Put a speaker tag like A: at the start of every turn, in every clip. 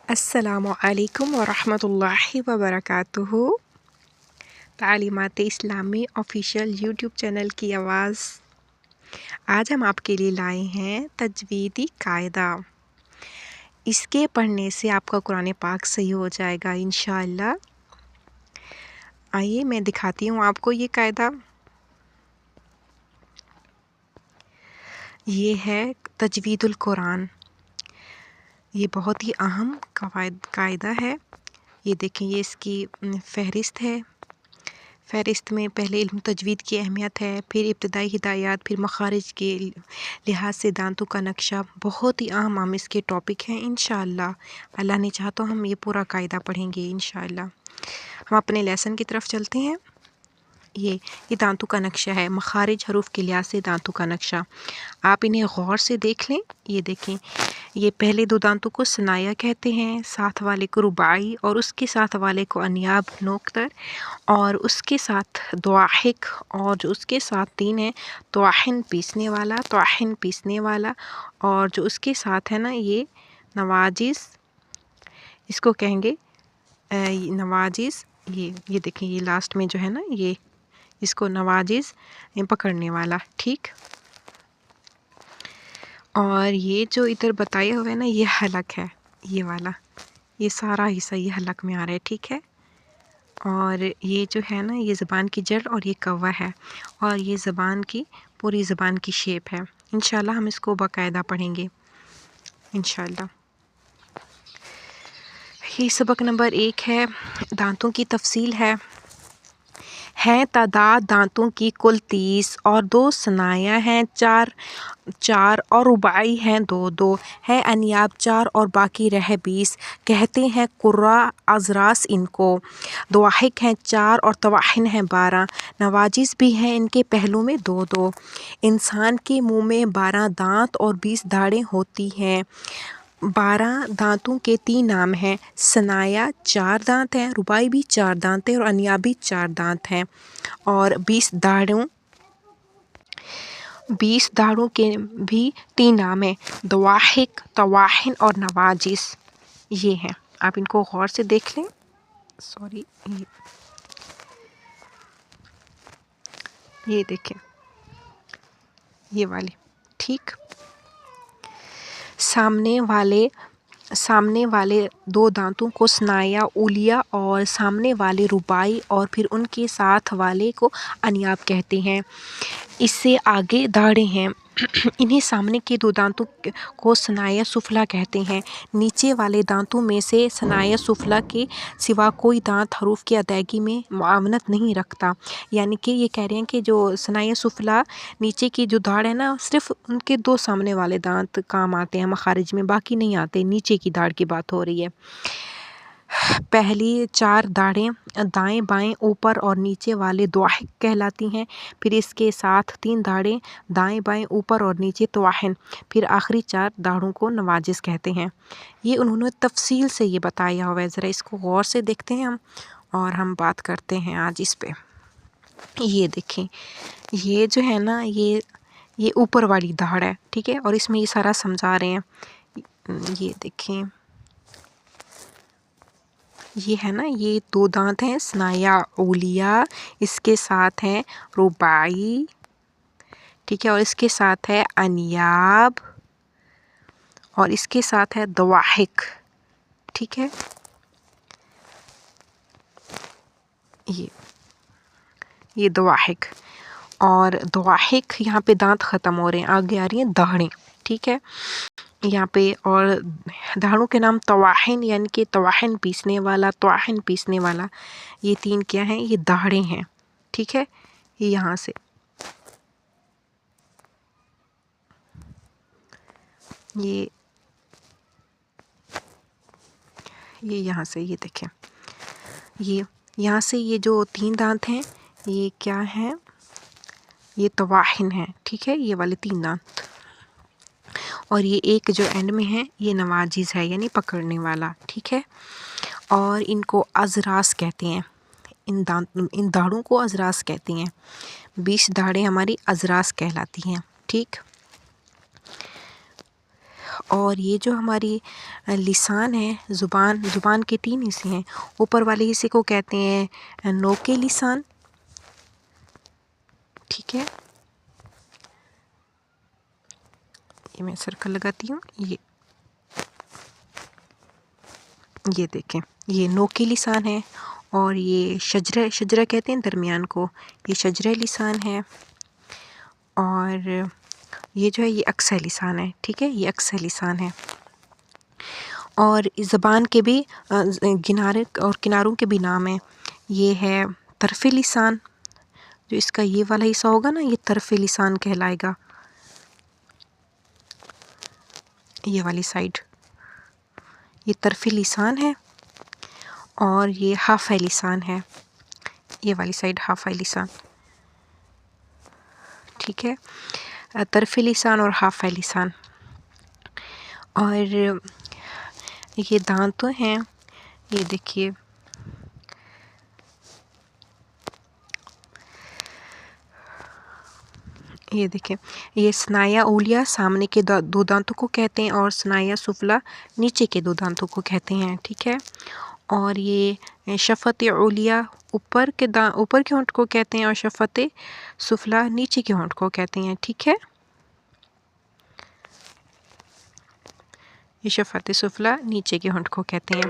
A: السلام علیکم ورحمۃ اللہ وبرکاتہ۔ تعلیمات اسلامی آفیشیل یوٹیوب چینل کی آواز۔ آج ہم آپ کے لیے لائے ہیں تجویدی قاعدہ۔ اس کے پڑھنے سے آپ کا قرآن پاک صحیح ہو جائے گا انشاءاللہ۔ آئیے میں دکھاتی ہوں آپ کو یہ قاعدہ۔ یہ ہے تجوید القرآن۔ یہ بہت ہی اہم قاعدہ ہے۔ یہ دیکھیں، یہ اس کی فہرست ہے۔ فہرست میں پہلے علم تجوید کی اہمیت ہے، پھر ابتدائی ہدایات، پھر مخارج کے لحاظ سے دانتوں کا نقشہ۔ بہت ہی اہم اس کے ٹاپک ہیں انشاءاللہ۔ اللہ نے چاہا تو ہم یہ پورا قاعدہ پڑھیں گے انشاءاللہ۔ ہم اپنے لیسن کی طرف چلتے ہیں۔ یہ دانتوں کا نقشہ ہے، مخارج حروف کے لحاظ سے دانتوں کا نقشہ۔ آپ انہیں غور سے دیکھ لیں۔ یہ دیکھیں، یہ پہلے دو دانتوں کو ثنایا کہتے ہیں، ساتھ والے کو رباعی اور اس کے ساتھ والے کو انیاب نوکتر، اور اس کے ساتھ ضواحک، اور جو اس کے ساتھ تین ہے طواحن پیسنے والا، اور جو اس کے ساتھ ہے نا یہ نواجز، اس کو کہیں گے نواجز۔ یہ دیکھیں، یہ لاسٹ میں جو ہے نا یہ اس کو نواجز پکڑنے والا، ٹھیک۔ اور یہ جو ادھر بتایا ہوا ہے نا یہ حلق ہے، یہ والا، یہ سارا حصہ یہ حلق میں آ رہا ہے، ٹھیک ہے۔ اور یہ جو ہے نا یہ زبان کی جڑ اور یہ کوا ہے، اور یہ زبان کی پوری زبان کی شیپ ہے۔ انشاءاللہ ہم اس کو باقاعدہ پڑھیں گے انشاءاللہ۔ یہ سبق نمبر 1 ہے، دانتوں کی تفصیل ہے تعداد دانتوں کی کل 30 اور 2 ثنایا ہیں 4 اور رباعی ہیں 2 ہے انیاب 4 اور باقی رہ 20 کہتے ہیں قراء اضراس ان کو۔ ضواحک ہیں 4 اور طواحن ہیں 12 نواجز بھی ہیں ان کے پہلو میں 2 انسان کے منہ میں 12 دانت اور 20 داڑیں ہوتی ہیں۔ 12 دانتوں کے 3 نام ہیں، ثنایا 4 دانت ہیں، رباعی بھی 4 دانت ہیں، اور انیاب بھی 4 دانت ہیں، اور 20 داڑوں کے بھی 3 نام ہیں، ضواحک، طواحن اور نواجز۔ یہ ہیں، آپ ان کو غور سے دیکھ لیں۔ یہ دیکھیں، یہ والی، ٹھیک۔ سامنے والے 2 دانتوں کو ثنایا اولیہ اور سامنے والے رباعی اور پھر ان کے ساتھ والے کو انیاب کہتے ہیں۔ اس سے آگے داڑیں ہیں، انہیں سامنے کے 2 دانتوں کو ثنایا سفلی کہتے ہیں۔ نیچے والے دانتوں میں سے ثنایا سفلی کے سوا کوئی دانت حروف کی ادائیگی میں معاونت نہیں رکھتا، یعنی کہ یہ کہہ رہے ہیں کہ جو ثنایا سفلی نیچے کی جو داڑ ہے نا صرف ان کے 2 سامنے والے دانت کام آتے ہیں مخارج میں، باقی نہیں آتے، نیچے کی داڑ کی بات ہو رہی ہے۔ پہلی 4 داڑیں دائیں بائیں اوپر اور نیچے والے ضواحک کہلاتی ہیں، پھر اس کے ساتھ 3 داڑیں دائیں بائیں اوپر اور نیچے طواحن، پھر آخری 4 داڑوں کو نواجز کہتے ہیں۔ یہ انہوں نے تفصیل سے یہ بتایا ہوا ہے، ذرا اس کو غور سے دیکھتے ہیں ہم، اور ہم بات کرتے ہیں آج اس پہ۔ یہ دیکھیں، یہ جو ہے نا یہ اوپر والی داڑ ہے، ٹھیک ہے، اور اس میں یہ سارا سمجھا رہے ہیں۔ یہ دیکھیں، یہ ہے نا یہ 2 دانت ہیں ثنایا اولیہ، اس کے ساتھ ہیں رباعی، ٹھیک ہے، اور اس کے ساتھ ہے انیاب، اور اس کے ساتھ ہے ضواحک، ٹھیک ہے۔ یہ ضواحک، اور ضواحک یہاں پہ دانت ختم ہو رہے ہیں، آگے آ رہی ہیں داڑیں، ٹھیک ہے یہاں پہ، اور داڑوں کے نام طواحن، یعنی کہ طواحن پیسنے والا، یہ 3 کیا ہیں، یہ داڑیں ہیں، ٹھیک ہے۔ یہ یہاں سے یہ یہاں سے یہ دیکھیں، یہ یہاں سے یہ جو 3 دانت ہیں یہ کیا ہیں، یہ طواحن ہیں، ٹھیک ہے، یہ والے 3 دانت، اور یہ ایک جو اینڈ میں ہے یہ نواجز ہے، یعنی پکڑنے والا، ٹھیک ہے۔ اور ان کو اضراس کہتے ہیں، ان داڑوں کو اضراس کہتے ہیں، 20 داڑیں ہماری اضراس کہلاتی ہیں، ٹھیک۔ اور یہ جو ہماری لسان ہے، زبان کے 3 حصے ہیں۔ اوپر والے حصے کو کہتے ہیں نوک لسان، ٹھیک ہے، یہ میں سرکل لگاتی ہوں، یہ دیکھیں، یہ نوک لسان ہے، اور یہ شجرہ کہتے ہیں درمیان کو، یہ شجرہ لسان ہے، اور یہ جو ہے یہ اقصی لسان ہے، ٹھیک ہے، یہ اقصی لسان ہے۔ اور اس زبان کے بھی کناروں کے بھی نام ہیں۔ یہ ہے طرف لسان، جو اس کا یہ والا حصہ ہوگا نا، یہ طرف لسان کہلائے گا، یہ والی سائڈ، یہ طرف لسان ہے، اور یہ حافہ لسان ہے، یہ والی سائڈ حافہ لسان، ٹھیک ہے، طرف لسان اور حافہ لسان۔ اور یہ دانت ہیں، یہ دیکھیے، یہ دیکھیں، یہ ثنایا اولیہ سامنے کے 2 دانتوں کو کہتے ہیں، اور ثنایا سفلی نیچے کے 2 دانتوں کو کہتے ہیں، ٹھیک ہے۔ اور یہ شفت اولیہ اوپر کے ہونٹ کو کہتے ہیں، اور شفت سفلی نیچے کے ہونٹ کو کہتے ہیں، ٹھیک ہے۔ یہ شفت سفلی نیچے کے ہونٹ کو کہتے ہیں۔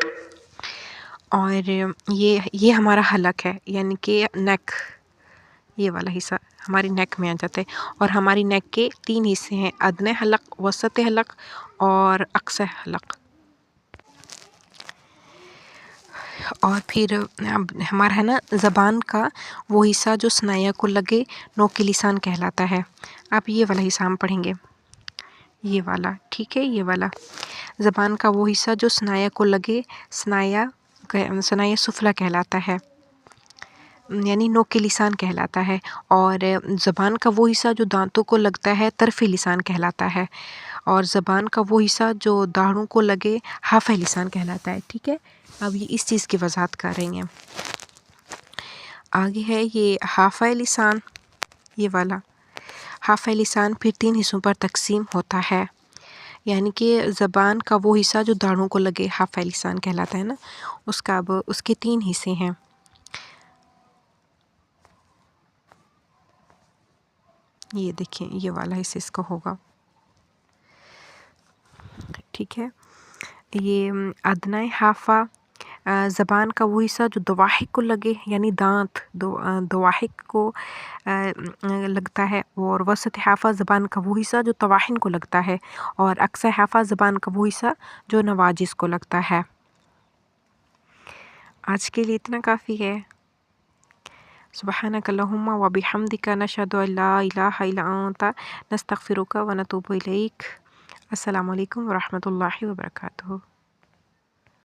A: اور یہ ہمارا حلق ہے، یعنی کہ نیک، یہ والا حصہ ہماری نیک میں آ جاتا ہے، اور ہماری نیک کے 3 حصے ہیں، ادنی حلق، وسط حلق اور اقصی حلق۔ اور پھر ہمارا ہے نا زبان کا وہ حصہ جو ثنایا کو لگے، نوک لسان کہلاتا ہے۔ اب یہ والا حصہ ہم پڑھیں گے، یہ والا، ٹھیک ہے، یہ والا زبان کا وہ حصہ جو ثنایا کو لگے، ثنایا سفلی کہلاتا ہے، یعنی نوک لسان کہلاتا ہے۔ اور زبان کا وہ حصہ جو دانتوں کو لگتا ہے، طرف لسان کہلاتا ہے، اور زبان کا وہ حصہ جو داڑھوں کو لگے، حافہ لسان کہلاتا ہے، ٹھیک ہے۔ اب یہ اس چیز کی وضاحت کر رہی ہیں۔ آگے ہے یہ حافہ لسان، یہ والا حافہ لسان پھر 3 حصوں پر تقسیم ہوتا ہے، یعنی کہ زبان کا وہ حصہ جو داڑھوں کو لگے، حافہ لسان کہلاتا ہے نا، اس کے 3 حصے ہیں۔ یہ دیکھیں، یہ والا حصہ اس کا ہوگا، ٹھیک ہے۔ یہ ادنی حافہ زبان کا وہ حصہ جو دواحک کو لگے، یعنی دانت دواحک کو لگتا ہے، اور وسط حافہ زبان کا وہ حصہ جو طواحن کو لگتا ہے، اور اقصی حافہ زبان کا وہ حصہ جو نواجس کو لگتا ہے۔ آج کے لیے اتنا کافی ہے۔ سبحانک اللہم و بحمدک، نشہد ان لا الہ الا انت، نستغفرک و نتوب الیک۔ السلام علیکم ورحمۃ اللہ وبرکاتہ۔